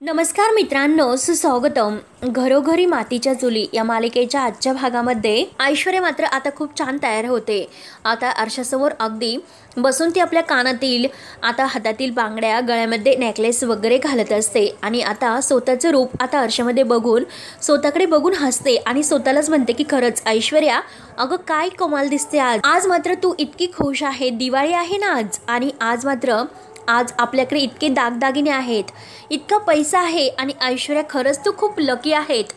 नमस्कार मित्रांनो, सुस्वागतम. घरोघरी मातीच्या चुली या मालिकेच्या आजच्या भागामध्ये ऐश्वर्या मात्र आता खूप छान तयार होते. आता आरशासमोर अगदी बसून ती आपल्या कानातील, आता हातातील बांगड्या, गळ्यामध्ये नेकलेस वगैरे घालत असते आणि आता स्वतःचं रूप आता आरशामध्ये बघून स्वतःकडे बघून हसते आणि स्वतःलाच म्हणते की खरंच ऐश्वर्या, अगं काय कमाल दिसते आज. आज मात्र तू इतकी खुश आहे. दिवाळी आहे ना आज, आणि आज आपल्याकडे इतके दागदागिने आहेत, इतका पैसा आहे आणि ऐश्वर्या खरंच तू खूप लकी आहेत.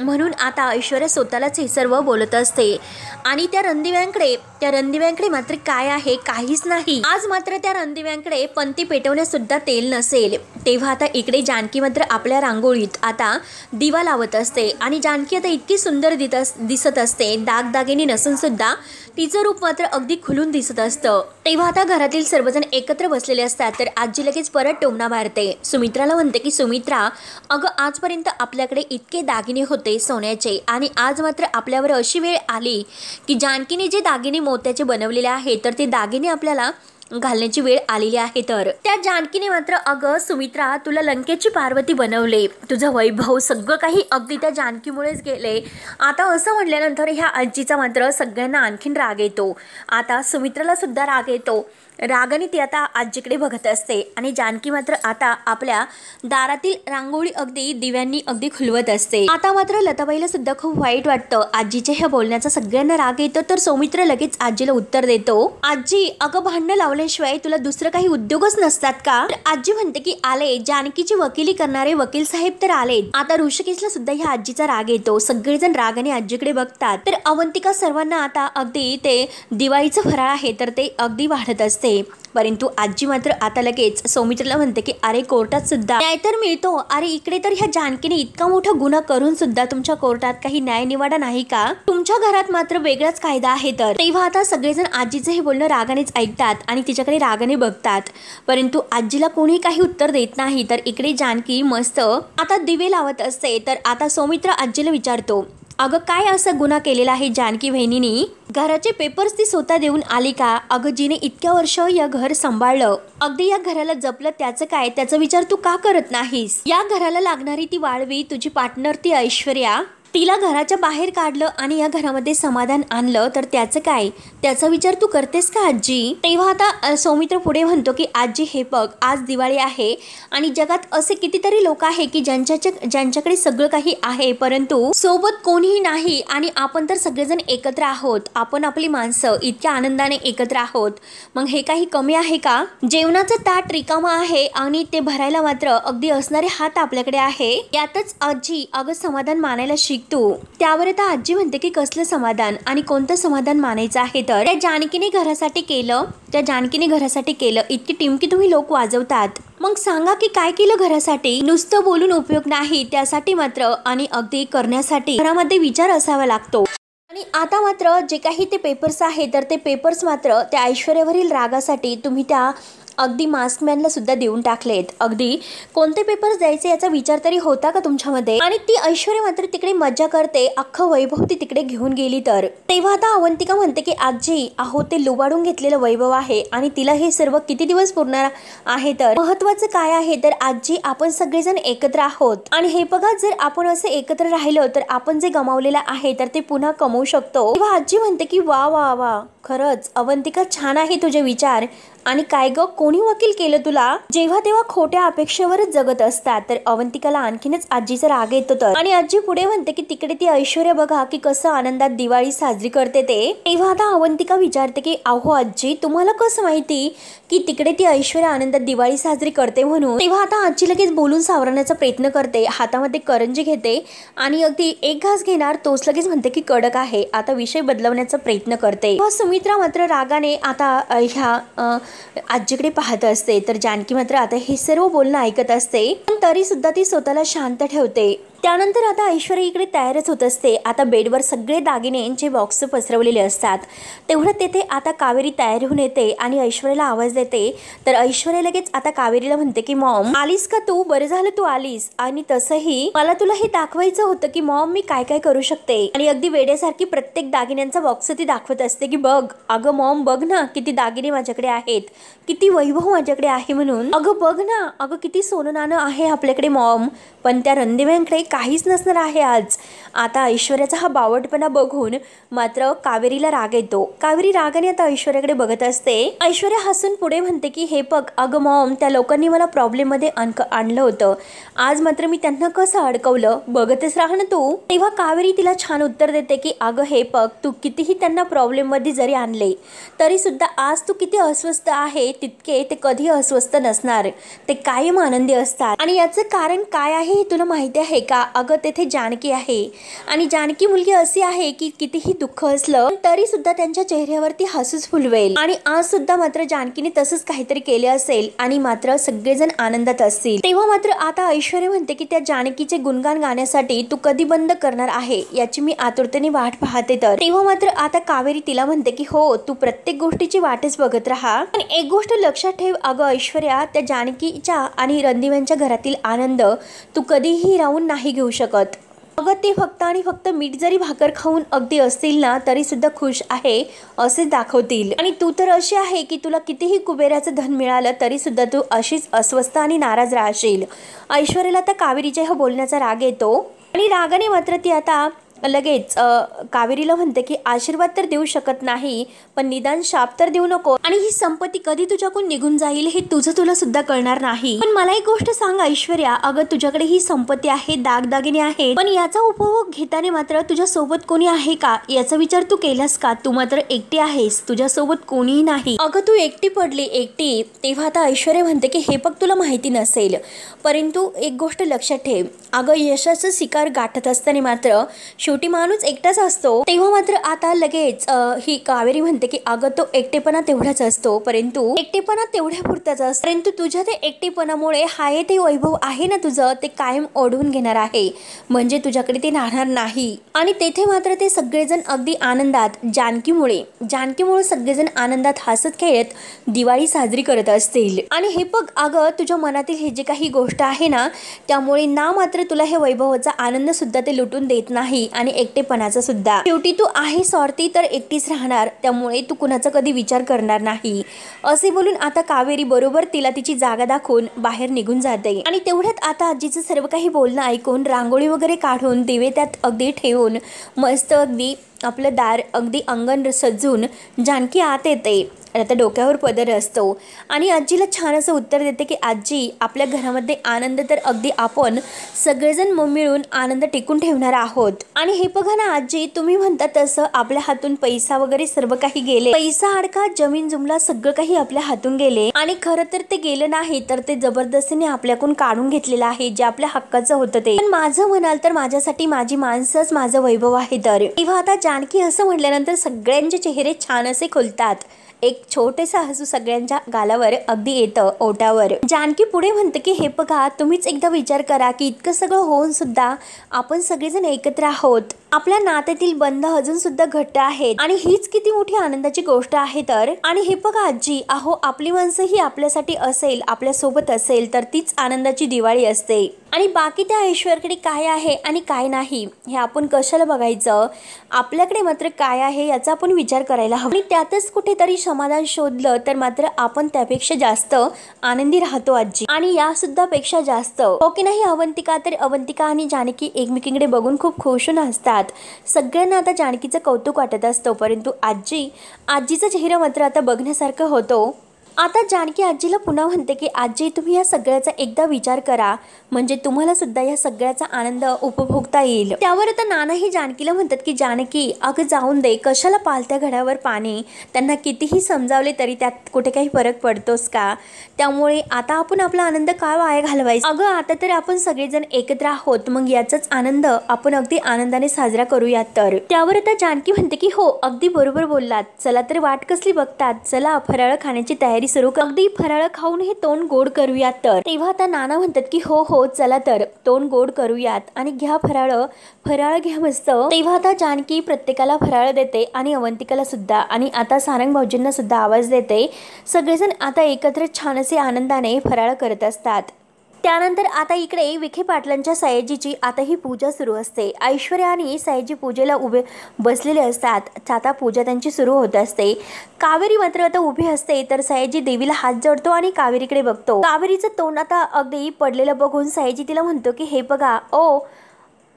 म्हणून आता ऐश्वर्या स्वतःलाच हे सर्व बोलत असते. आणि त्या रणदिव्यांकडे मात्र काय आहे? काहीच नाही. आज मात्र त्या रणदिव्यांकडे पंती पेटवण्यासुद्धा तेल नसेल. तेव्हा आता इकडे जानकी मात्र आपल्या रांगोळीत आता दिवा लावत असते आणि जानकी आता इतकी सुंदर दिसत असते. दागदागिने नसून सुद्धा तिचं रूप मात्र अगदी खुलून दिसत असतं. तेव्हा आता घरातील सर्वजण एकत्र बसलेले असतात. तर आजी लगेच परत टोमणा मारते. सुमित्राला म्हणते की सुमित्रा, अगं आजपर्यंत आपल्याकडे इतके दागिने होते सोन्याचे, आणि आज मात्र आपल्यावर अशी वेळ आली की जानकीने जे दागिने मोत्याचे बनवलेले आहेत तर ते दागिने आपल्याला घालण्याची वेळ आलेली आहे. तर त्या जानकीने मात्र, अगं सुमित्रा, तुला लंकेची पार्वती बनवले, तुझं वैभव सगळं काही अगदी त्या जानकीमुळेच गेले. आता असं म्हटल्यानंतर ह्या आजीचा मात्र सगळ्यांना आणखीन राग येतो. आता सुमित्राला सुद्धा राग येतो. रागाने ती आता आजीकडे बघत असते आणि जानकी मात्र आता आपल्या दारातील रांगोळी अगदी दिव्यांनी अगदी खुलवत असते. आता मात्र लताबाईला सुद्धा खूप वाईट वाटतं. आजीच्या ह्या बोलण्याचा सगळ्यांना राग येतो. तर सौमित्र लगेच आजीला उत्तर देतो, आजी, अगं भांडणं लावल्याशिवाय तुला दुसरं काही उद्योगच नसतात का? आजी म्हणते की आले, जानकीची वकिली करणारे वकील साहेब तर आले. आता ऋषिकेशला सुद्धा ह्या आजीचा राग येतो. सगळेजण रागाने आजीकडे बघतात. तर अवंतिका सर्वांना आता अगदी ते दिवाळीचं फराळ आहे तर ते अगदी वाढत असते. परंतु आजी मात्र आता लगेच सौमित्रला म्हणते की अरे, कोर्टात सुद्धा न्याय तर मिळतो. अरे इकडे तर ह्या जानकीने इतका मोठा गुन्हा करून सुद्धा तुमच्या कोर्टात काही न्याय निवाडा नाही का? तुमच्या घरात मात्र वेगळाच कायदा आहे. तर तेव्हा आता सगळेजण आजीचं हे बोलणं रागानेच ऐकतात आणि तिच्याकडे रागाने बघतात. परंतु आजीला कोणी काही उत्तर देत नाही. तर इकडे जानकी मस्त आता दिवे लावत असते. तर आता सौमित्र आजीला विचारतो, अगं काय असा गुन्हा केलेला आहे जानकी बहिणीनी? घराचे पेपर्स ती स्वतः देऊन आली का? अगं जिने इतक्या वर्ष या घर सांभाळलं, अगदी या घराला जपलं, त्याचं काय? त्याचा विचार तू का करत नाहीस? या घराला लागणारी ती वाळवी, तुझी पार्टनर ती ऐश्वर्या, तिला घराच्या बाहेर काढलं आणि या घरामध्ये समाधान आणलं, तर त्याचं काय? त्याचा विचार तू करतेस का आजी? तेव्हा आता सौमित्र पुढे म्हणतो की आजी, हे बघ, आज दिवाळी आहे आणि जगात असे कितीतरी लोक आहे की ज्यांच्याकडे सगळं काही आहे परंतु सोबत कोणीही नाही, आणि आपण तर सगळेजण एकत्र आहोत. आपण आपली माणसं इतक्या आनंदाने एकत्र आहोत. मग हे काही कमी आहे का? जेवणाचं ताट रिकामं आहे आणि ते भरायला मात्र अगदी असणारे हात आपल्याकडे आहे. यातच आजी, अगं समाधान मानायला शिक तू. त्यावर आता आजी म्हणते की कसलं समाधान आणि कोणतं समाधान मानायचं आहे? तर त्या जानकीने घरासाठी केलं, इतकी टिमकी तुम्ही लोक वाजवतात. मग सांगा की काय केलं घरासाठी? नुसतं बोलून उपयोग नाही, त्यासाठी मात्र आणि अगदी करण्यासाठी घरामध्ये विचार असावा लागतो. आणि आता मात्र जे काही ते पेपर्स आहे तर ते पेपर्स मात्र त्या ऐश्वर्यावरील रागासाठी तुम्ही त्या अगदी मास्कमॅनला सुद्धा देऊन टाकलेत. अगदी कोणते पेपर्स द्यायचे याचा विचार तरी होता का तुमच्यामध्ये? आणि ती ऐश्वर्या मात्र तिकडे मज्जा करते. अख्खं वैभव ती तिकडे घेऊन गेली. तर तेव्हा आता अवंतिका म्हणते की आजी, अहो ते लुबाडून घेतलेलं वैभव आहे आणि तिला हे सर्व किती दिवस पुरणार आहे? तर महत्वाचं काय आहे? तर आजी, आपण सगळेजण एकत्र आहोत आणि हे बघा, जर आपण असे एकत्र राहिलो तर आपण जे गमावलेलं आहे तर ते पुन्हा कमवू शकतो. तेव्हा आजी म्हणते की वा वा वा, खरंच अवंतिका, छान आहे तुझे विचार. आणि काय ग, कोणी वकील केलं तुला? जेव्हा तेव्हा खोट्या अपेक्षेवरच जगत असतात. तर अवंतिकाला आणखीनच आजीचा राग येतो. तर आणि आजी पुढे म्हणते की तिकडे ती ऐश्वर्या बघा की कसं आनंदात दिवाळी साजरी करते ते. तेव्हा आता अवंतिका विचारते की अहो आजी, तुम्हाला कसं माहिती की तिकडे ती ऐश्वर्या आनंदात दिवाळी साजरी करते म्हणून? तेव्हा आता आजी लगेच बोलून सावरण्याचा प्रयत्न करते. हातामध्ये करंजी घेते आणि अगदी एक घास घेणार, तोच लगेच म्हणते की कडक आहे. आता विषय बदलवण्याचा प्रयत्न करते. सुमित्रा मात्र रागाने आता ह्या आजीकडे पाहत असते. तर जानकी मात्र आता हे सर्व बोलणं ऐकत असते, पण तरी सुद्धा ती स्वतःला शांत ठेवते. त्यानंतर आता ऐश्वर्या इकडे तयारच होत असते. आता बेडवर सगळे दागिन्यांचे बॉक्स पसरवलेले असतात. तेवढं तेथे आता कावेरी तयार होऊन येते आणि ऐश्वर्याला आवाज देते. तर ऐश्वर्या लगेच आता कावेरीला म्हणते की मॉम, आलीस का तू? बरं झालं तू आलीस. आणि तसंही मला तुला हे दाखवायचं होतं की मॉम, मी काय काय करू शकते. आणि अगदी वेड्यासारखी प्रत्येक दागिन्यांचा बॉक्स ती दाखवत असते की बघ, अगं मॉम, बघ ना किती दागिने माझ्याकडे आहेत, किती वैभव माझ्याकडे आहे म्हणून. अगं बघ ना, अगं किती सोनं नाणं आहे आपल्याकडे मॉम, पण त्या रणदिव्यांकडे काहीच नसणार आहे आज. आता ऐश्वर्याचा हा बावटपणा बघून मात्र कावेरीला राग येतो. कावेरी रागाने आता ऐश्वर्याकडे बघत असते. ऐश्वर्या हसून पुढे म्हणते की हे बघ अगं मॉम, त्या लोकांनी मला प्रॉब्लेममध्ये आणलं होतं, आज मात्र मी त्यांना कसं अडकवलं बघतच राहा ना तू. तेव्हा कावेरी तिला छान उत्तर देते की अगं हे बघ, तू कितीही त्यांना प्रॉब्लेममध्ये जरी आणले तरी सुद्धा आज तू किती अस्वस्थ आहे तितके ते कधी अस्वस्थ नसणार, ते कायम आनंदी असतात. आणि याचं कारण काय आहे हे तुला माहिती आहे का? अगं तेथे जानकी आहे आणि जानकी मुलगी अशी आहे की कितीही दुःख असलं तरी सुद्धा त्यांच्या चेहऱ्यावरती हसूच फुलवेल. आणि आज सुद्धा मात्र जानकीने तसंच काहीतरी केले असेल आणि मात्र सगळेजण आनंदात असतील. तेव्हा मात्र आता ऐश्वर्या म्हणते की त्या जानकीचे गुणगान गाण्यासाठी तू कधी बंद करणार आहे याची मी आतुरतेने वाट पाहते. तर तेव्हा मात्र आता कावेरी तिला म्हणते की हो, तू प्रत्येक गोष्टीची वाटच बघत राहा, पण एक गोष्ट लक्षात ठेव अगं ऐश्वर्या, त्या जानकीच्या आणि रणदिव्यांच्या घरातील आनंद तू कधीही राहून नाही घेऊ शकत. अगं ते फक्त आणि फक्त मीठ जरी भाकर खाऊन अगदी असतील ना तरी सुद्धा खुश आहे असे दाखवतील. आणि तू तर अशी आहे की तुला कितीही कुबेराचं धन मिळालं तरी सुद्धा तू अशीच अस्वस्थ आणि नाराज राहशील. ऐश्वर्याला आता कावेरीच्या ह्या बोलण्याचा राग येतो आणि रागाने मात्र ती आता लगेच कावेरीला म्हणते की आशीर्वाद तर देऊ शकत नाही, पण निदान शाप तर देऊ नको, आणि ही संपत्ती कधी तुझ्याकडून निघून जाईल हे तुला सुद्धा कळणार नाही. पण मला एक गोष्ट सांग ऐश्वर्या, अगं तुझ्याकडे ही संपत्ती आहे, दागदागिने आहेत, पण याचा उपभोग घेताना मात्र तुझ्या सोबत कोणी आहे का याचा विचार तू केलास का? तू मात्र एकटी आहेस, तुझ्या सोबत कोणीही नाही. अगं तू एकटी पडली, एकटी. तेव्हा आता ऐश्वर्या म्हणते की हे बघ तुला माहिती नसेल, परंतु एक गोष्ट लक्षात ठेव, अगं यशाचं शिकार गाठत असताना मात्र शेवटी माणूस एकटाच असतो. तेव्हा मात्र आता लगेच ही कावेरी म्हणते की अगं तो एकटेपणा तेवढाच असतो, परंतु एकटेपणा तेवढ्या पुरताच असतो, परंतु तुझ्या ते एकटेपणामुळे हाय ते वैभव आहे ना तुझं, ते कायम ओढून घेणार आहे, म्हणजे तुझ्याकडे ते राहणार नाही. आणि तेथे मात्र ते सगळेजण अगदी आनंदात जानकीमुळे सगळेजण आनंदात हसत खेळत दिवाळी साजरी करत असतील. आणि हे बघ अगं, तुझ्या मनातील हे जे काही गोष्ट आहे ना त्यामुळे ना मात्र तुला हे वैभवाचा आनंद सुद्धा ते लुटून देत नाही आणि एकटेपणाचा सुद्धा. शेवटी तू आहे स्वार्थी तर एकटीच राहणार, त्यामुळे तू कुणाचा कधी विचार करणार नाही. असे बोलून आता कावेरी बरोबर तिला तिची जागा दाखवून बाहेर निघून जाते. आणि तेवढ्यात आता आजीचं सर्व काही बोलणं ऐकून रांगोळी वगैरे काढून दिवे त्यात अगदी ठेवून मस्त अगदी आपलं दार अगदी अंगण सजून जानकी आत येते. आता डोक्यावर पदर असतो आणि आजीला छान असं उत्तर देते की आजी, आपल्या घरामध्ये आनंद तर अगदी आपण सगळेजण मिळून आनंद टिकून ठेवणार आहोत. आणि हे बघा ना आजी, तुम्ही म्हणता तसं आपल्या हातून पैसा वगैरे सर्व काही गेले, पैसा अडका जमीन जुमला सगळं काही आपल्या हातून गेले, आणि खरं तर ते गेलं नाही तर ते जबरदस्तीने आपल्याकडून काढून घेतलेलं आहे जे आपल्या हक्काचं होतं ते. पण माझं म्हणाल तर माझ्यासाठी माझी माणसंच माझं वैभव आहे. तर तेव्हा आता जानकी असं म्हटल्यानंतर सगळ्यांचे चेहरे छान असे खुलतात. एक छोटेसा हसू सगळ्यांच्या गालावर अगदी येतं, ओठावर. जानकी पुढे म्हणते की हे बघा, तुम्हीच एकदा विचार करा की इतकं सगळं होऊन सुद्धा आपण सगळेजण एकत्र आहोत, आपल्या नात्यातील बंध अजून सुद्धा घट्ट आहेत, आणि हीच किती मोठी आनंदाची गोष्ट आहे. तर आणि हे बघा आजी, अहो आपली माणसं ही आपल्यासाठी असेल, आपल्या सोबत असेल तर तीच आनंदाची दिवाळी असते. आणि बाकी त्या ऐश्वर्याकडे काय आहे आणि काय नाही हे आपण कशाला बघायचं, आपल्याकडे मात्र काय आहे याचा आपण विचार करायला हवा. आणि त्यातच कुठेतरी समाधान शोधलं तर मात्र आपण त्यापेक्षा जास्त आनंदी राहतो आजी, आणि या सुद्धा पेक्षा जास्त. हो की नाही अवंतिका? तर अवंतिका आणि जानकी एकमेकींकडे बघून खूप खुश असतात. सगळ्यांना आता जानकीचं कौतुक वाटत असतं, परंतु आजीचा चेहरा मात्र आता बघण्यासारखं होतो. आता जानकी आजीला पुन्हा म्हणते की आजी, तुम्ही या सगळ्याचा एकदा विचार करा, म्हणजे तुम्हाला सुद्धा या सगळ्याचा आनंद उपभोगता येईल. त्यावर आता नानाही जानकीला म्हणतात की जानकी, अगं जाऊन दे, कशाला पालत्या घड्यावर पाणी. त्यांना कितीही समजावले तरी त्यात कुठे काही फरक पडतोस का? त्यामुळे आता आपण आपला आनंद काय वाया घालवायचा? अगं आता तर आपण सगळेजण एकत्र आहोत, मग याचाच आनंद आपण अगदी आनंदाने साजरा करूयात. तर त्यावर आता जानकी म्हणते की हो, अगदी बरोबर बोललात, चला तर वाट कसली बघतात, चला फराळ खाण्याची तयारी सुरू, अगदी फराळ खाऊन हे तोंड गोड करूयात. तर तेव्हा आता नाना म्हणतात की हो हो चला तर तोंड गोड करूयात आणि घ्या फराळ घ्या मस्त. तेव्हा आता जानकी प्रत्येकाला फराळ देते आणि अवंतिकाला सुद्धा, आणि आता सारंग भाऊजींना सुद्धा आवाज देते. सगळेजण आता एकत्र छान असे आनंदाने फराळ करत असतात. त्यानंतर आता इकडे विखे पाटलांच्या सयाजीची आता ही पूजा सुरू असते। ऐश्वर्या आणि सयाजी पूजेला उभे बसलेले असतात। आता पूजा त्यांची सुरू होत असते। कावेरी मात्र आता उभी असते, तर सयाजी देवीला हात जोडतो आणि कावेरीकडे बघतो। कावेरीचं तोंड आता अगदी पडलेलं बघून सयाजी तिला म्हणतो की हे बघा ओ,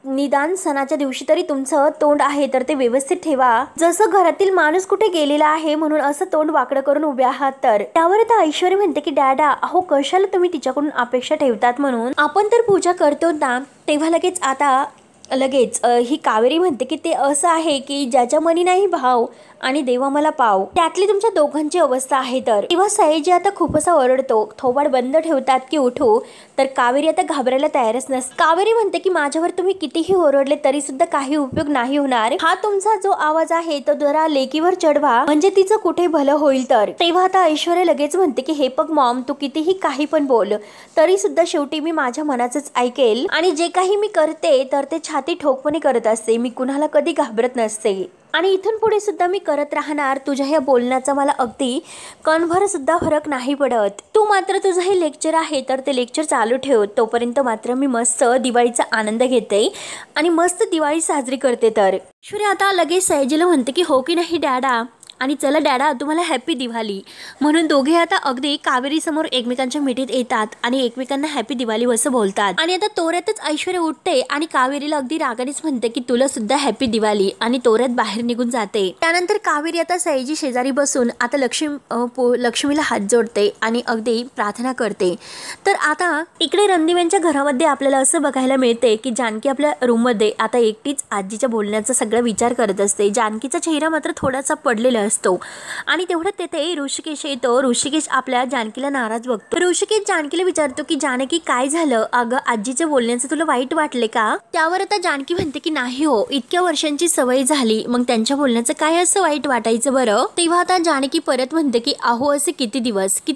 निदान सणाच्या दिवशी तरी तुमचं तोंड आहे तर ते व्यवस्थित ठेवा, जसं घरातील माणूस कुठे गेलेला आहे म्हणून असं तोंड वाकडं करून उभे आहात तर। त्यावर आता ऐश्वर्या म्हणते की डॅडा, अहो कशाला तुम्ही तिच्याकडून अपेक्षा ठेवतात, म्हणून आपण तर पूजा करतो ना। तेव्हा लगेच ही कावेरी म्हणते की ते असं आहे की ज्याच्या मनी नाही भाव आणि देवा मला पाव, त्यातली तुमच्या दोघांची अवस्था आहे तर। तेव्हा सयाजी आता खूप असा ओरडतो, थोबाड बंद ठेवतात की उठू, तर कावेरी आता घाबरायला तयारच नसते। कावेरी म्हणते की माझ्यावर तुम्ही कितीही ओरडले तरी सुद्धा काही उपयोग नाही होणार, हा तुमचा जो आवाज आहे तो जरा लेकीवर चढवा म्हणजे तिचं कुठे भलं होईल तर। तेव्हा आता ऐश्वर्या लगेच म्हणते की हे बघ मॉम, तू कितीही काही पण बोल तरी सुद्धा शेवटी मी माझ्या मनाचंच ऐकेल आणि जे काही मी करते तर ते छाती ठोकपणे करत असते, मी कुणाला कधी घाबरत नसते आणि इथून पुढे सुद्धा मी करत राहणार। तुझ्या ह्या बोलण्याचा मला अगदी कणभर सुद्धा फरक नाही पडत। तू मात्र तुझं हे लेक्चर आहे तर ते लेक्चर चालू ठेव, तोपर्यंत मात्र मी मस्त दिवाळीचा आनंद घेते आणि मस्त दिवाळी साजरी करते तर। ऐश्वर्या आता लगेच सयाजीला म्हणते की हो की नाही डॅडा, आणि चला डॅडा तुम्हाला हॅपी दिवाळी, म्हणून दोघे आता अगदी कावेरी समोर एकमेकांच्या मिठीत येतात आणि एकमेकांना हॅपी दिवाळी असं बोलतात। आणि आता तोऱ्यातच ऐश्वर्या उठते आणि कावेरीला अगदी रागानेच म्हणते की तुला सुद्धा हॅपी दिवाळी आणि तोऱ्यात बाहेर निघून जाते। त्यानंतर कावेरी आता सयाजी शेजारी बसून आता लक्ष्मीला हात जोडते आणि अगदी प्रार्थना करते। तर आता इकडे रणदिव्यांच्या घरामध्ये आपल्याला असं बघायला मिळते की जानकी आपल्या रूममध्ये आता एकटीच आजीच्या बोलण्याचा सगळा विचार करत असते। जानकीचा चेहरा मात्र थोडासा पडलेला असतो आणि तेवढ्यात तेथे ऋषिकेश येतो। ऋषिकेश आपल्या जानकीला नाराज बघतो। ऋषिकेश जानकीला विचारतो की जानकी काय झालं, अगं आजीच्या बोलण्याचं तुला वाईट वाटले का? त्यावर आता जानकी म्हणते की नाही हो, इतक्या वर्षांची सवय झाली, मग त्यांच्या बोलण्याचं काय असं वाईट वाटायचं बरं। तेव्हा आता जानकी परत म्हणते की अहो असे किती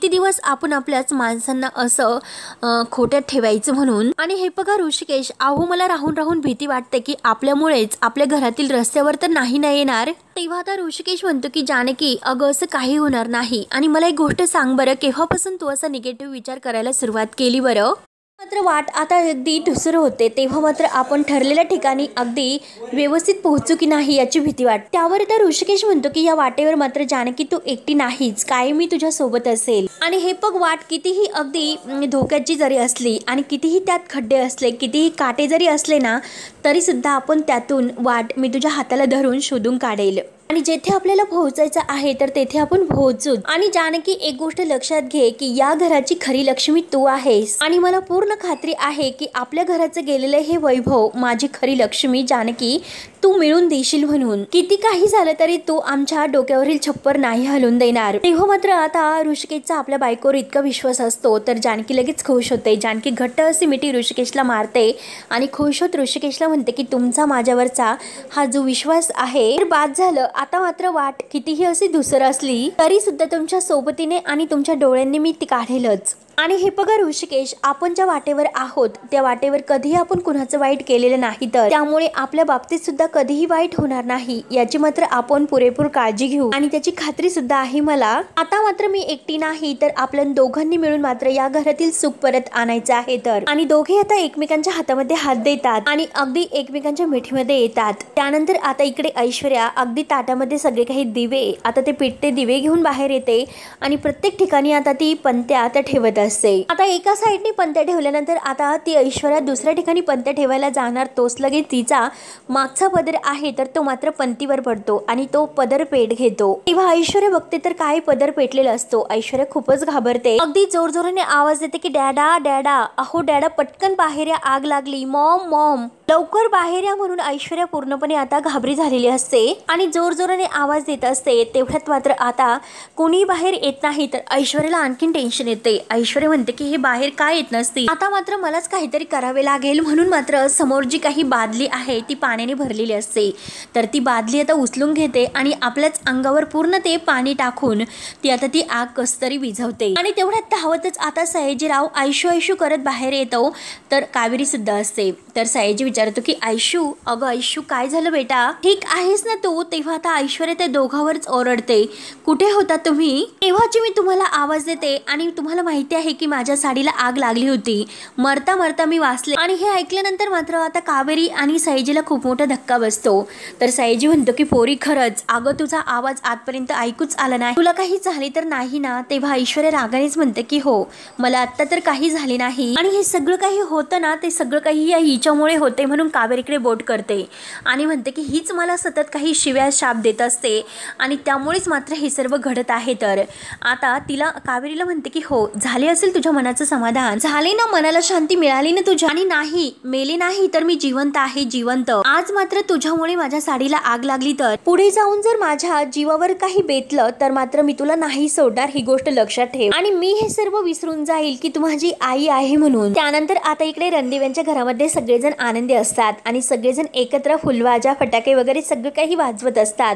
दिवस आपण आपल्याच माणसांना असं खोट्यात ठेवायचं म्हणून। आणि हे बघा ऋषिकेश, अहो मला राहून राहून भीती वाटते की आपल्यामुळेच आपल्या घरातील रस्त्यावर तर नाही येणार। तेव्हा आता ऋषिकेश म्हणतो की जानकी अगं असं काही होणार नाही, आणि मला एक गोष्ट सांग बरं, केव्हापासून तू असा निगेटिव्ह विचार करायला सुरुवात केली बरं? मात्र वाट आता अगदी धुसर होते, तेव्हा मात्र आपण ठरलेल्या ठिकाणी अगदी व्यवस्थित पोहोचू की नाही याची भीती वाटते। त्यावर तर ऋषिकेश म्हणतो की या वाटेवर मात्र जानकी तू एकटी नाहीच, काय मी तुझ्या सोबत असेल। आणि हे बघ वाट कितीही अगदी धोक्याची जरी असली आणि कितीही त्यात खड्डे असले, कितीही काटे जरी असले ना, तरी सुद्धा आपण त्यातून वाट मी तुझ्या हाताला धरून शोधून काढेल आणि जेथे आपल्याला पोहोचायचं आहे तर तेथे आपण पोहोचू। आणि जानकी एक गोष्ट लक्षात घे की या घराची खरी लक्ष्मी तू आहेस आणि मला पूर्ण खात्री आहे की आपल्या घराचं गेलेलं हे वैभव माझी खरी लक्ष्मी जानकी तू मिळून देशील, म्हणून किती काही झालं तरी तू आमच्या डोक्यावरील छप्पर नाही हलवून देणार। तेव्हा मात्र आता ऋषिकेशचा आपल्या बायकोवर इतका विश्वास असतो तर जानकी लगेच खुश होते। जानकी घट्ट अशी मिठी ऋषिकेशला मारते आणि खुश होत ऋषिकेशला म्हणते की तुमचा माझ्यावरचा हा जो विश्वास आहे तर बाद झालं, आता मात्र वाट कितीही अशी धुसर असली तरी सुद्धा तुमच्या सोबतीने आणि तुमच्या डोळ्यांनी मी ती काढेलच। आणि हे बघा ऋषिकेश, आपण ज्या वाटेवर आहोत त्या वाटेवर कधीही आपण कुणाचं वाईट केलेलं नाही, तर त्यामुळे आपल्या बाबतीत सुद्धा कधीही वाईट होणार नाही याची मात्र आपण पुरेपूर काळजी घेऊ आणि त्याची खात्री सुद्धा आहे मला। आता मात्र मी एकटी नाही तर आपल्या दोघांनी मिळून मात्र या घरातील सुख परत आणायचं आहे तर। आणि दोघे आता एकमेकांच्या हातामध्ये हात देतात आणि अगदी एकमेकांच्या मिठीमध्ये येतात। त्यानंतर आता इकडे ऐश्वर्या अगदी ताटामध्ये सगळे काही दिवे आता ते पेटते दिवे घेऊन बाहेर येते आणि प्रत्येक ठिकाणी आता ती पंत्या आता ठेवत असते। आता एका साईडने पंत्या ठेवल्यानंतर आता ती ऐश्वर्या दुसऱ्या ठिकाणी पंत्या ठेवायला जाणार, तोच लगेच तिचा मागचा पदर आहे तर तो मात्र पंतीवर पडतो आणि तो पदर पेट घेतो। तेव्हा ऐश्वर्या बघते तर काय पदर पेटलेला असतो। ऐश्वर्या खूपच घाबरते, अगदी जोरजोराने आवाज देते की डॅडा डॅडा, अहो डॅडा पटकन बाहेर या, आग लागली, मॉम मॉम लवकर बाहेर या, म्हणून ऐश्वर्या पूर्णपणे आता घाबरी झालेली असते आणि जोरजोराने आवाज देत असते। तेवढ्यात मात्र आता कोणी बाहेर येत नाही तर ऐश्वर्याला आणखीन टेन्शन येते। ऐश्वर्या म्हणते की हे बाहेर काय येत नसते, आता मात्र मलाच काहीतरी करावे लागेल, म्हणून मात्र समोर जी काही बादली आहे ती पाण्याने भरलेली असते तर ती बादली आता उचलून घेते आणि आपल्याच अंगावर पूर्ण ते पाणी टाकून ती आता ती आग कसतरी विझवते। आणि तेवढ्यात धावतच आता सयाजीराव आयशू करत बाहेर येतो तर कावेरी सुद्धा असते। तर सयाजी विचारतो की आयशू, अगं आयशू काय झालं बेटा, ठीक आहेस ना तू? तेव्हा आता ऐश्वर्या त्या दोघांवरच ओरडते, कुठे होता तुम्ही? तेव्हाची मी तुम्हाला आवाज देते आणि तुम्हाला माहिती आहे आहे की माझ्या साडीला आग लागली होती, मरता मरता मी वाचले. आणि हे ऐकल्यानंतर मात्र आता कावेरी आणि सयाजीला खूप मोठा धक्का बसतो. तर सयाजी म्हणतो की पोरी खरंच अगं तुझा आवाज आजपर्यंत ऐकूच आला नाही, तुला काही झाले तर नाही ना. तेव्हा ऐश्वर्या रागानेच म्हणते की हो मला आत्ता तर काही झाले नाही आणि हे सगळं काही होतं ना ते सगळं काही या हिच्यामुळे होते. म्हणून कावेरीकडे बोट करते आणि म्हणते की हीच मला सतत काही शिव्या शाप देत असते आणि त्यामुळेच मात्र हे सर्व घडत आहे. तर आता तिला कावेरीला म्हणते की हो झाले असेल तुझ्या मनाचं समाधान, झाले ना, मनाला शांती मिळाली ना तुझ्या, आणि नाही मेले नाही तर मी जिवंत आहे, जिवंत. आज मात्र तुझ्यामुळे माझ्या साडीला आग लागली तर पुढे जाऊन जर माझ्या जीवावर काही बेतलं तर मात्र मी तुला नाही सोडणार, ही गोष्ट लक्षात ठेव. आणि मी हे सर्व विसरून जाईल की तू माझी आई आहे म्हणून. त्यानंतर आता इकडे रणदिव्यांच्या घरामध्ये सगळेजण आनंदी असतात आणि सगळेजण एकत्र फुलवाजा फटाके वगैरे सगळं काही वाजवत असतात.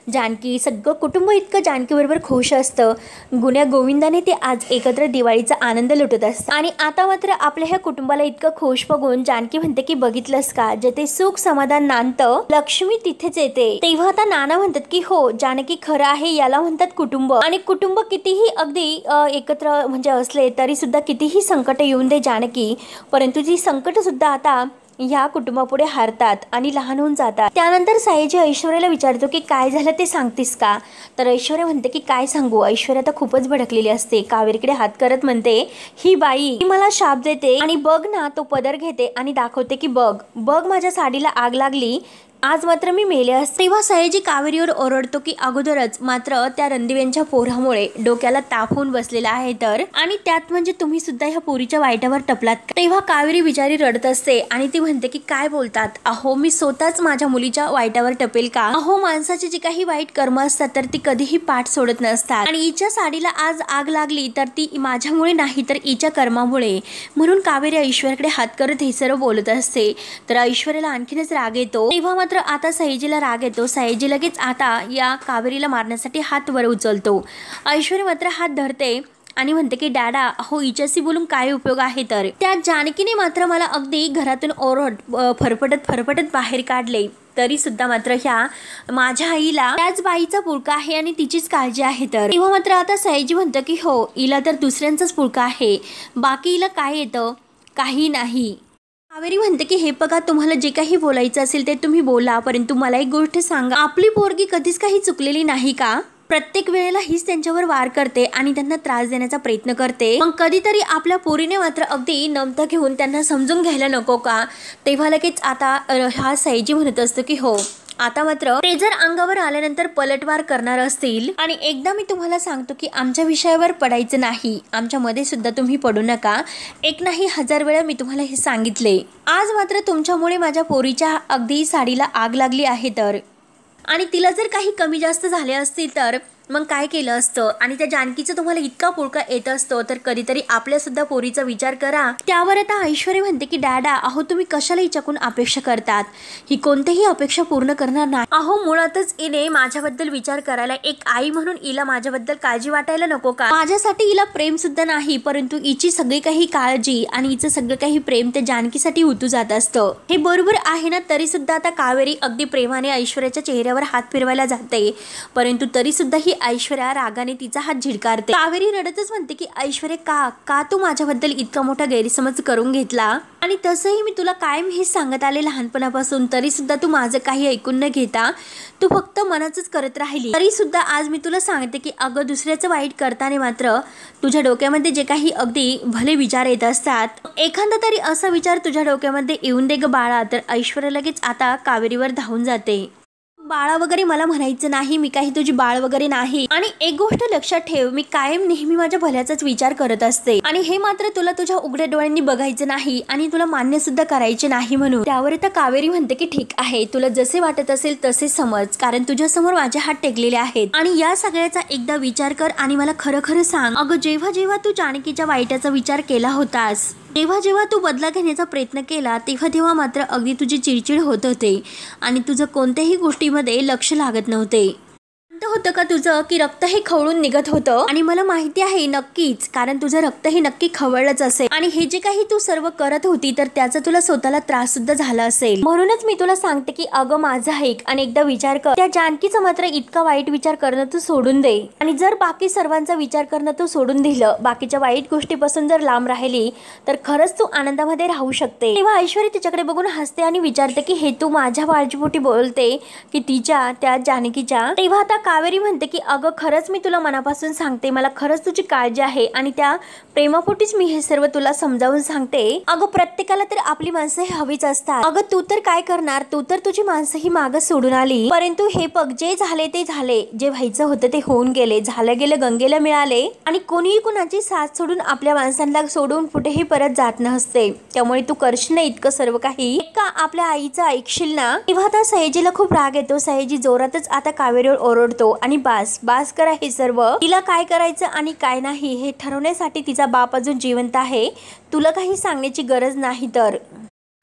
जानकी सगळं कुटुंब इतकं जानकी बरोबर खुश असतं. गुण्या गोविंदाने ते आज एकत्र दिवाळीचा आनंद लुटत असतात. आणि आता मात्र आपल्या ह्या कुटुंबाला इतकं खुश बघून जानकी म्हणते की बघितलंस का, जेथे सुख समाधान नांदतं लक्ष्मी तिथेच येते. तेव्हा आता नाना म्हणतात की हो जानकी खरं आहे, याला म्हणतात कुटुंब. आणि कुटुंब कितीही अगदी एकत्र म्हणजे असले तरी सुद्धा कितीही संकट येऊन दे जानकी, परंतु ती संकट सुद्धा आता ह्या कुटुंबापुढे हारतात आणि लहान होऊन जातात. त्यानंतर सयाजी ऐश्वर्याला विचारतो की काय झालं ते सांगतेस का. तर ऐश्वर्या म्हणते की काय सांगू. ऐश्वर्या तर खूपच भडकलेली असते. कावेरीकडे हात करत म्हणते ही बाई मला शाप देते आणि बघ ना तो पदर घेते आणि दाखवते की बघ बघ माझ्या साडीला आग लागली, आज मात्र मी मेले असते. तेव्हा सयाजी कावेरीवर ओरडतो की अगोदरच मात्र त्या रणदिव्यांच्या पोरामुळे डोक्याला ताप होऊन बसलेला आहे तर, आणि त्यात म्हणजे तुम्ही सुद्धा ह्या पोरीच्या वाईटावर टपलात. तेव्हा कावेरी बिचारी रडत असते आणि ती म्हणते की काय बोलतात, अहो मी स्वतःच माझ्या मुलीच्या वाईटावर टपेल का. अहो माणसाची जी काही वाईट कर्म असतात तर ती कधीही पाठ सोडत नसतात आणि हिच्या साडीला आज आग लागली तर ती माझ्यामुळे नाही तर हिच्या कर्मामुळे. म्हणून कावेरी ऐश्वर्याकडे हात करत हे सर्व बोलत असते. तर ऐश्वर्याला आणखीनच राग येतो. तेव्हा मात्र आता सयाजीला राग येतो. सयाजी लगेच आता या कावेरीला मारण्यासाठी हात वर उचलतो. ऐश्वर्या मात्र हात धरते आणि म्हणते की डॅडा हो हिच्याशी बोलून काय उपयोग आहे. तर त्या जानकीने मात्र मला अगदी घरातून फरफटत बाहेर काढले तरी सुद्धा मात्र ह्या माझ्या आईला त्याच बाईचा पुळका आहे आणि तिचीच काळजी आहे. तर तेव्हा मात्र आता सयाजी म्हणतं की हो हिला तर दुसऱ्यांचाच पुळका आहे, बाकी हिला काय येतं, काही नाही. कावेरी म्हणते की हे बघा तुम्हाला जे काही बोलायचं असेल ते तुम्ही बोला, परंतु मला एक गोष्ट सांगा, आपली पोरगी कधीच काही चुकलेली नाही का. प्रत्येक वेळेला हीच त्यांच्यावर वार करते आणि त्यांना त्रास देण्याचा प्रयत्न करते. मग कधीतरी आपल्या पोरीने मात्र अगदी नमतं घेऊन त्यांना समजून घ्यायला नको का. तेव्हा लगेच आता हा सयाजी म्हणत असतो की हो आता मात्र ते जर अंगावर आल्यानंतर पलटवार करणार असतील, आणि एकदा मी तुम्हाला सांगतो की आमच्या विषयावर पडायचं नाही, आमच्या मध्ये सुद्धा तुम्ही पडू नका. एक नाही 1000 वेळा मी तुम्हाला हे सांगितले. आज मात्र तुमच्यामुळे माझ्या पोरीच्या अगदी साडीला आग लागली आहे तर, आणि तिला जर काही कमी जास्त झाले असतील तर मग काय केलं असतं. आणि त्या जानकीचं तुम्हाला इतका पुळका येत असतो तर कधीतरी आपल्या सुद्धा पोरीचा विचार करा. त्यावर आता ऐश्वर्या म्हणते की डॅडा अहो तुम्ही कशाला हिच्याकडून अपेक्षा करतात, ही कोणतीही अपेक्षा पूर्ण करणार नाही. अहो मुळातच हिने माझ्याबद्दल विचार करायला, एक आई म्हणून हिला माझ्याबद्दल काळजी वाटायला नको का. माझ्यासाठी हिला प्रेम सुद्धा नाही, परंतु हिची सगळी काही काळजी आणि हिचं सगळं काही प्रेम त्या जानकीसाठी उतू जात असतं. हे बरोबर आहे ना. तरी सुद्धा आता कावेरी अगदी प्रेमाने ऐश्वर्याच्या चेहऱ्यावर हात फिरवायला जाते, परंतु तरी सुद्धा ही ऐश्वर्या रागाने तिचा हात झिडकारते. कावेरी रडतच म्हणते की ऐश्वर्या का तू माझ्याबद्दल इतका मोठा गैरसमज करून घेतला, आणि तसंही मी तुला कायम हेच सांगत आले लहानपणापासून, तरी सुद्धा तू माझं काही ऐकून न घेता तू फक्त मनाचंच करत राहिली. तरी सुद्धा आज मी तुला सांगते की अगं दुसऱ्याचं वाईट करताना मात्र तुझ्या डोक्यामध्ये जे काही अगदी भले विचार येत असतात, एखादा तरी असा विचार तुझ्या डोक्यामध्ये येऊन दे ग बाळा. तर ऐश्वर्या लगेच आता कावेरीवर धावून जाते. बाळा वगैरे मला म्हणायचं नाही, मी काही तुझी बाळ वगैरे नाही. आणि एक गोष्ट लक्षात ठेव, मी कायम नेहमी माझ्या भल्याचाच विचार करत असते, आणि हे मात्र तुला तुझ्या उघड्या डोळ्यांनी बघायचं नाही आणि तुला मान्य सुद्धा करायचे नाही. म्हणून त्यावर आता कावेरी म्हणते की ठीक आहे, तुला जसे वाटत असेल तसे समज, कारण तुझ्या समोर माझे हात टेकलेले आहेत. आणि या सगळ्याचा एकदा विचार कर आणि मला खरं खरं सांग, अगं जेव्हा जेव्हा तू जानकीच्या वाईटाचा विचार केला होतास, जेव्हा जेव्हा तू बदला घेण्याचा प्रयत्न केला, तेव्हा मात्र अगदी तुझी चिडचिड होत होते आणि तुझं कोणत्याही गोष्टीमध्ये लक्ष लागत नव्हते. होतं का तुझं की रक्त हे खवळून निघत होतं? आणि मला माहिती आहे नक्कीच, कारण तुझं रक्त हे नक्की खवळलंच असेल आणि हे जे काही तू सर्व करत होती तर त्याचा तुला स्वतःला त्रास सुद्धा झाला असेल. म्हणूनच मी तुला सांगते की अगं माझा ऐक आणि एकदा विचार कर. त्या जानकीचा मात्र इतका वाईट विचार करणं तू सोडून दे आणि जर बाकी सर्वांचा विचार करणं तू सोडून दिलं, बाकीच्या वाईट गोष्टीपासून जर लांब राहिली तर खरंच तू आनंदामध्ये राहू शकते. तेव्हा ऐश्वर्या तिच्याकडे बघून हसते आणि विचारते की हे तू माझ्या काळजीपोटी बोलते की तिच्या त्या जानकीच्या? तेव्हा आता कावेरी म्हणते की अगं खरंच मी तुला मनापासून सांगते, मला खरंच तुझी काळजी आहे आणि त्या प्रेमापोटीच मी हे सर्व तुला समजावून सांगते. अगं प्रत्येकाला तर आपली माणसं ही हवीच असतात. अगं तू तर काय करणार, तू तर तुझी माणसं ही मागं सोडून आली. परंतु हे बघ, जे झाले ते झाले, जे व्हायचं होतं ते होऊन गेले, झालं गेलं गंगेला मिळाले आणि कोणीही कुणाची साथ सोडून आपल्या माणसांना सोडून कुठेही परत जात नसते. त्यामुळे तू करशील ना इतकं सर्व काही, का आपल्या आईचं ऐकशील ना? तेव्हा आता सयाजीला खूप राग येतो. सयाजी जोरातच आता कावेरीवर ओरडतो आणि बास करा हे सर्व. तिला काय करायचं आणि काय नाही हे ठरवण्यासाठी तिचा बाप अजून जिवंत आहे. तुला काही सांगण्याची गरज नाही. तर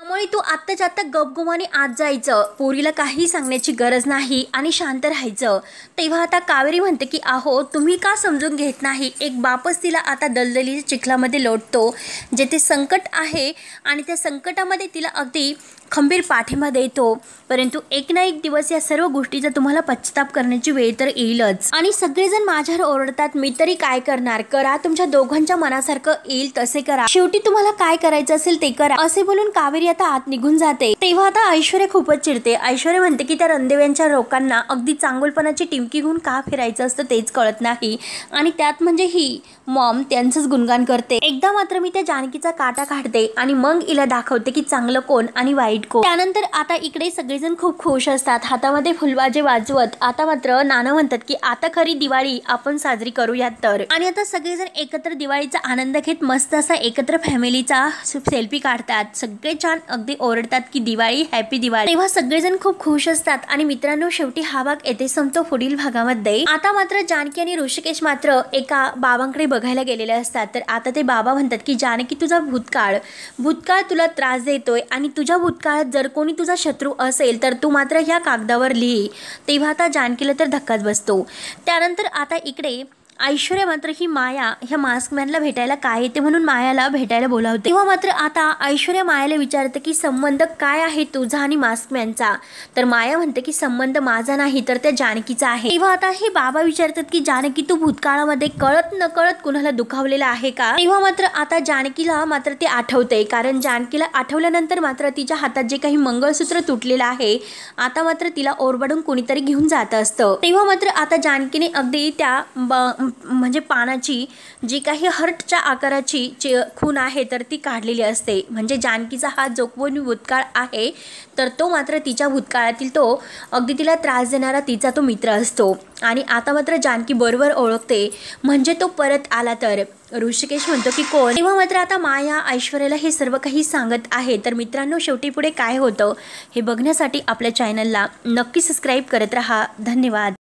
त्यामुळे तू आत्ताच्या आत्ता गपगुमाने आत जायचं, पोरीला काही सांगण्याची गरज नाही आणि शांत राहायचं. तेव्हा आता कावेरी म्हणते की अहो तुम्ही का समजून घेत नाही? एक बापच तिला आता दलदलीच्या चिखलामध्ये लोटतो, जेथे संकट आहे आणि त्या संकटामध्ये तिला अगदी खंबीर पाठिंबा देतो. परंतु एक ना एक दिवस या सर्व गोष्टीचा तुम्हाला पश्चाताप करण्याची वेळ तर येईलच. आणि सगळेजण माझ्यावर ओरडतात, मी तरी काय करणार? करा, तुमच्या दोघांच्या मनासारखं येईल तसे करा, शेवटी तुम्हाला काय करायचं असेल ते करा, असे बोलून कावेरी आता आत निघून जाते. तेव्हा आता ऐश्वर्या खूपच चिडते. ऐश्वर्या म्हणते की त्या रणदेव्यांच्या लोकांना अगदी चांगुलपणाची टिमकी घेऊन का फिरायचं असतं तेच कळत नाही आणि त्यात म्हणजे ही मॉम त्यांचंच गुणगान करते. एकदा मात्र मी त्या जानकीचा काटा काढते आणि मग हिला दाखवते की चांगलं कोण आणि वाईट कोण. त्यानंतर आता इकडे सगळेजण खूप खुश असतात, हातामध्ये फुलबाजे वाजवत. आता मात्र नाना म्हणतात की आता खरी दिवाळी आपण साजरी करूयात. तर आणि आता सगळेजण एकत्र दिवाळीचा आनंद घेत मस्त असा एकत्र फॅमिलीचा सेल्फी काढतात. सगळे छान अगदी ओरडतात की दिवाळी, हॅपी दिवाळी. तेव्हा सगळेजण खूप खुश असतात. आणि मित्रांनो शेवटी हा भाग येथे संपतो. पुढील भागामध्ये आता मात्र जानकी आणि ऋषिकेश मात्र एका बाबांकडे बघायला गेलेले असतात. तर आता ते बाबा म्हणतात की जानकी तुझा भूतकाळ तुला त्रास देतोय आणि तुझ्या भूतकाळात जर कोणी तुझा शत्रू असेल तर तू मात्र ह्या कागदावर लिही. तेव्हा आता जानकीला तर धक्काच बसतो. त्यानंतर आता इकडे ऐश्वर्या मात्र ही माया ह्या मास्कमॅनला भेटायला काय येते म्हणून मायाला भेटायला बोलावते. तेव्हा मात्र आता ऐश्वर्या मायाला विचारते की संबंध काय आहे तुझा आणि मास्कमॅनचा? तर माया म्हणते की संबंध माझा नाही तर त्या जानकीचा आहे. तेव्हा आता हे बाबा विचारतात की जानकी तू भूतकाळामध्ये कळत नकळत कुणाला दुखावलेला आहे का? तेव्हा मात्र आता जानकीला मात्र ते आठवते, कारण जानकीला आठवल्यानंतर मात्र तिच्या हातात जे काही मंगळसूत्र तुटलेलं आहे आता मात्र तिला ओरबाडून कोणीतरी घेऊन जात असतं. तेव्हा मात्र आता जानकीने अगदी त्या म्हणजे पानाची जी काही हर्टच्या आकाराची खून आहे तर ती काढलेली असते. म्हणजे जानकीचा हा जो कोणी भूतकाळ आहे तर तो मात्र तिच्या भूतकाळातील तो अगदी तिला त्रास देणारा तिचा तो मित्र असतो. आणि आता मात्र जानकी बरोबर ओळखते, म्हणजे तो परत आला. तर ऋषिकेश म्हणतो की कोण? तेव्हा मात्र आता माया ऐश्वर्याला हे सर्व काही सांगत आहे. तर मित्रांनो शेवटी पुढे काय होतं हे बघण्यासाठी आपल्या चॅनलला नक्की सबस्क्राईब करत राहा. धन्यवाद.